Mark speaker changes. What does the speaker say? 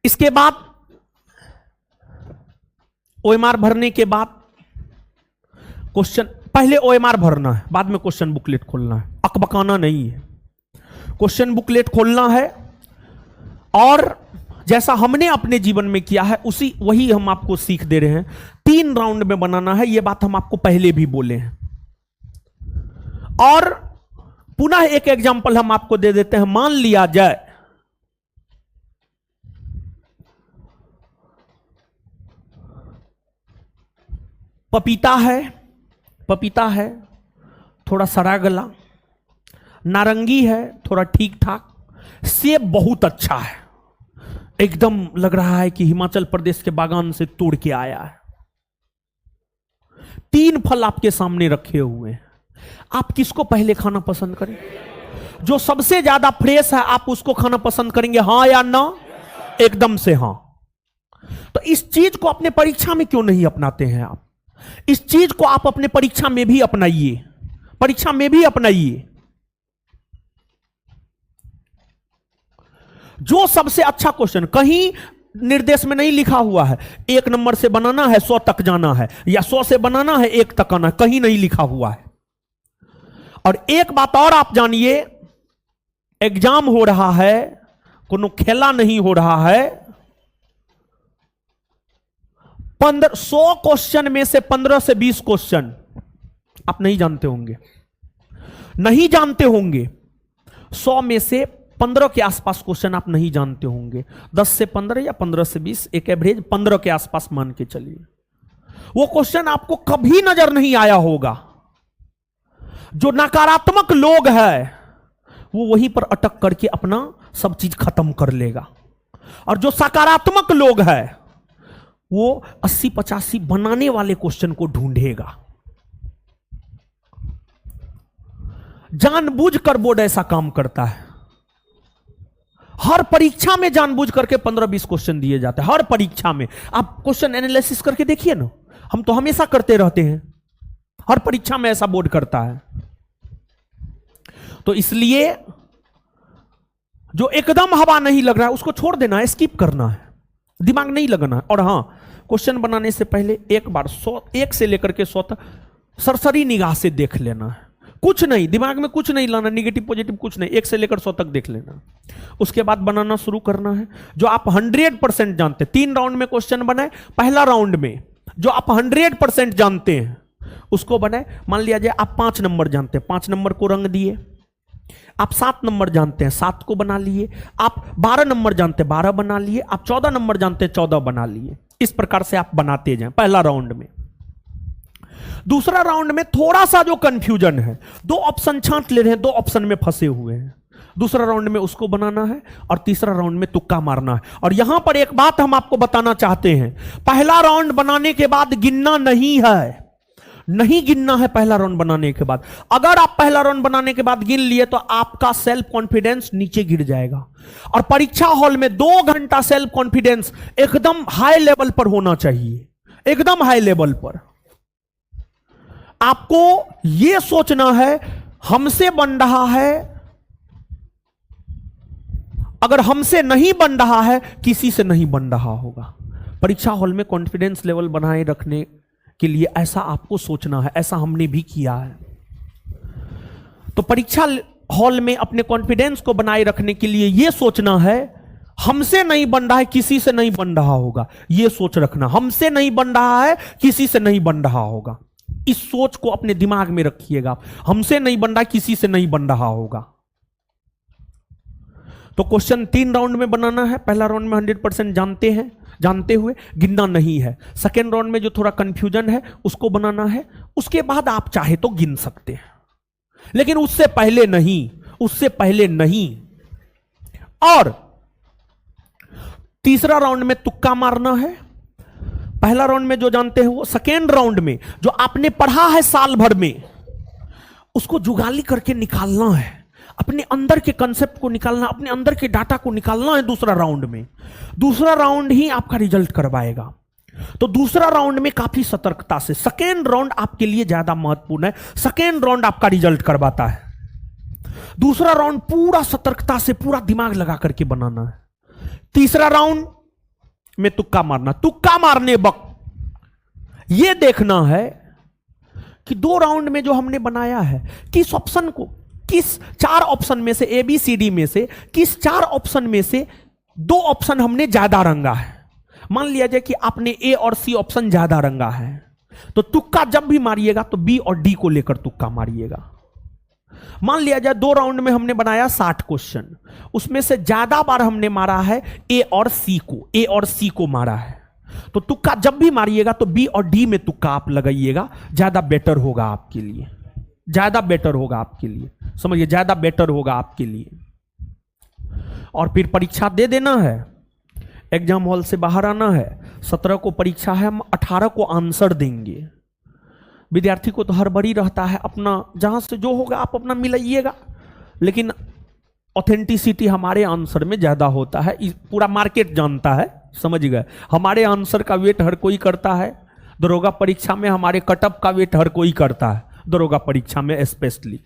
Speaker 1: इसके बाद ओएमआर भरने के बाद क्वेश्चन, पहले ओएमआर भरना है, बाद में क्वेश्चन बुकलेट खोलना है, अकबकाना नहीं है। क्वेश्चन बुकलेट खोलना है और जैसा हमने अपने जीवन में किया है वही हम आपको सीख दे रहे हैं। 3 राउंड में बनाना है, यह बात हम आपको पहले भी बोले हैं। और पुनः एक एग्जांपल हम आपको दे देते हैं। मान लिया जाए पपीता है थोड़ा सड़ा गला, नारंगी है थोड़ा ठीक ठाक, सेब बहुत अच्छा है, एकदम लग रहा है कि हिमाचल प्रदेश के बागान से तोड़ के आया है। 3 फल आपके सामने रखे हुए हैं, आप किसको पहले खाना पसंद करें? जो सबसे ज्यादा फ्रेश है आप उसको खाना पसंद करेंगे, हां या ना? एकदम से हां। तो इस चीज को अपने परीक्षा में क्यों नहीं अपनाते हैं आप? इस चीज को आप अपने परीक्षा में भी अपनाइए, परीक्षा में भी अपनाइए। जो सबसे अच्छा क्वेश्चन, कहीं निर्देश में नहीं लिखा हुआ है 1 नंबर से बनाना है 100 तक जाना है, या 100 से बनाना है 1 तक आना है, कहीं नहीं लिखा हुआ है। और एक बात और आप जानिए, एग्जाम हो रहा है, कोनो खेला नहीं हो रहा है। 100 क्वेश्चन में से 15 से 20 क्वेश्चन आप नहीं जानते होंगे, नहीं जानते होंगे। 100 में से 15 के आसपास क्वेश्चन आप नहीं जानते होंगे। 10 से 15 या 15 से 20, एक एवरेज 15 के आसपास मान के चलिए। वो क्वेश्चन आपको कभी नजर नहीं आया होगा। जो नकारात्मक लोग हैं वो वहीं पर अटक करके अपना सब चीज खत्म कर लेगा, और जो सकारात्मक लोग हैं वो 80-85 बनाने वाले क्वेश्चन को ढूंढेगा। जानबूझकर बोर्ड ऐसा काम करता है। हर परीक्षा में जानबूझ करके 15-20 क्वेश्चन दिए जाते हैं, हर परीक्षा में। आप क्वेश्चन एनालिसिस करके देखिए ना, हम तो हमेशा करते रहते हैं, हर परीक्षा में ऐसा बोर्ड करता है। तो इसलिए जो एकदम हवा नहीं लग रहा है उसको छोड़ देना है, स्किप करना है, दिमाग नहीं लगाना है। और हां, क्वेश्चन बनाने से पहले एक बार 1 से लेकर के 100 तक सरसरी निगाह से देख लेना है। कुछ नहीं, दिमाग में कुछ नहीं लाना, निगेटिव पॉजिटिव कुछ नहीं, 1 से लेकर 100 तक देख लेना। उसके बाद बनाना शुरू करना है जो आप 100% जानते हैं। 3 राउंड में क्वेश्चन बनाए, पहला राउंड में जो आप 100% जानते हैं उसको बनाए। मान लिया जाए आप 5 नंबर जानते हैं, 5 नंबर को रंग दिए। आप 7 नंबर जानते हैं, 7 को बना लिए। आप 12 नंबर जानते हैं, 12 बना लिए। आप 14 नंबर जानते हैं, 14 बना लिए। इस प्रकार से आप बनाते जाएं पहला राउंड में। दूसरा राउंड में थोड़ा सा जो कंफ्यूजन है, 2 ऑप्शन छांट ले रहे हैं, 2 ऑप्शन में फंसे हुए हैं, दूसरा राउंड में उसको बनाना है, और तीसरा राउंड में तुक्का मारना है। और यहां पर एक बात हम आपको बताना चाहते हैं, पहला राउंड बनाने के बाद गिनना नहीं है, नहीं गिनना है पहला राउंड बनाने के बाद। अगर आप पहला राउंड बनाने के बाद गिन लिए तो आपका सेल्फ कॉन्फिडेंस नीचे गिर जाएगा। और परीक्षा हॉल में 2 घंटा सेल्फ कॉन्फिडेंस एकदम हाई लेवल पर होना चाहिए, एकदम हाई लेवल पर। आपको यह सोचना है हमसे बन रहा है, अगर हमसे नहीं बन रहा है किसी से नहीं बन रहा होगा। परीक्षा हॉल में कॉन्फिडेंस लेवल बनाए रखने के लिए ऐसा आपको सोचना है, ऐसा हमने भी किया है। तो परीक्षा हॉल में अपने कॉन्फिडेंस को बनाए रखने के लिए यह सोचना है हमसे नहीं बन रहा है किसी से नहीं बन रहा होगा, यह सोच रखना। हमसे नहीं बन रहा है किसी से नहीं बन रहा होगा, इस सोच को अपने दिमाग में रखिएगा। हमसे नहीं बन रहा है किसी से नहीं बन रहा होगा। तो क्वेश्चन 3 राउंड में बनाना है। पहला राउंड में 100% जानते हैं, जानते हुए गिनना नहीं है। सेकेंड राउंड में जो थोड़ा कंफ्यूजन है उसको बनाना है। उसके बाद आप चाहे तो गिन सकते हैं, लेकिन उससे पहले नहीं, उससे पहले नहीं। और तीसरा राउंड में तुक्का मारना है। पहला राउंड में जो जानते हैं वो, सेकेंड राउंड में जो आपने पढ़ा है साल भर में उसको जुगाली करके निकालना है, अपने अंदर के कंसेप्ट को निकालना, अपने अंदर के डाटा को निकालना है दूसरा राउंड में। दूसरा राउंड ही आपका रिजल्ट करवाएगा। तो दूसरा राउंड में काफी सतर्कता से, सेकेंड राउंड आपके लिए ज्यादा महत्वपूर्ण है, सेकेंड राउंड आपका रिजल्ट करवाता है। दूसरा राउंड पूरा सतर्कता से, पूरा दिमाग लगा करके बनाना है। तीसरा राउंड में तुक्का मारना। तुक्का मारने वक्त यह देखना है कि 2 राउंड में जो हमने बनाया है, किस ऑप्शन को, किस 4 ऑप्शन में से, ABCD में से किस 4 ऑप्शन में से 2 ऑप्शन हमने ज्यादा रंगा है। मान लिया जाए कि आपने A और C ऑप्शन ज्यादा रंगा है, तो तुक्का जब भी मारिएगा तो B और D को लेकर तुक्का मारिएगा। मान लिया जाए 2 राउंड में हमने बनाया 60 क्वेश्चन, उसमें से ज्यादा बार हमने मारा है A और C को मारा है, तो तुक्का जब भी मारिएगा तो B और D में तुक्का आप लगाइएगा, ज्यादा बेटर होगा आपके लिए, ज्यादा बेटर होगा आपके लिए, समझिए, ज्यादा बेटर होगा आपके लिए। और फिर परीक्षा दे देना है, एग्जाम हॉल से बाहर आना है। 17 को परीक्षा है, हम 18 को आंसर देंगे। विद्यार्थी को तो हड़बड़ी रहता है, अपना जहां से जो होगा आप अपना मिलाइएगा, लेकिन ऑथेंटिसिटी हमारे आंसर में ज्यादा होता है, पूरा मार्केट जानता है, समझ गए। हमारे आंसर का वेट हर कोई करता है, दरोगा परीक्षा में हमारे कटअप का वेट हर कोई करता है, दरोगा परीक्षा में स्पेशली।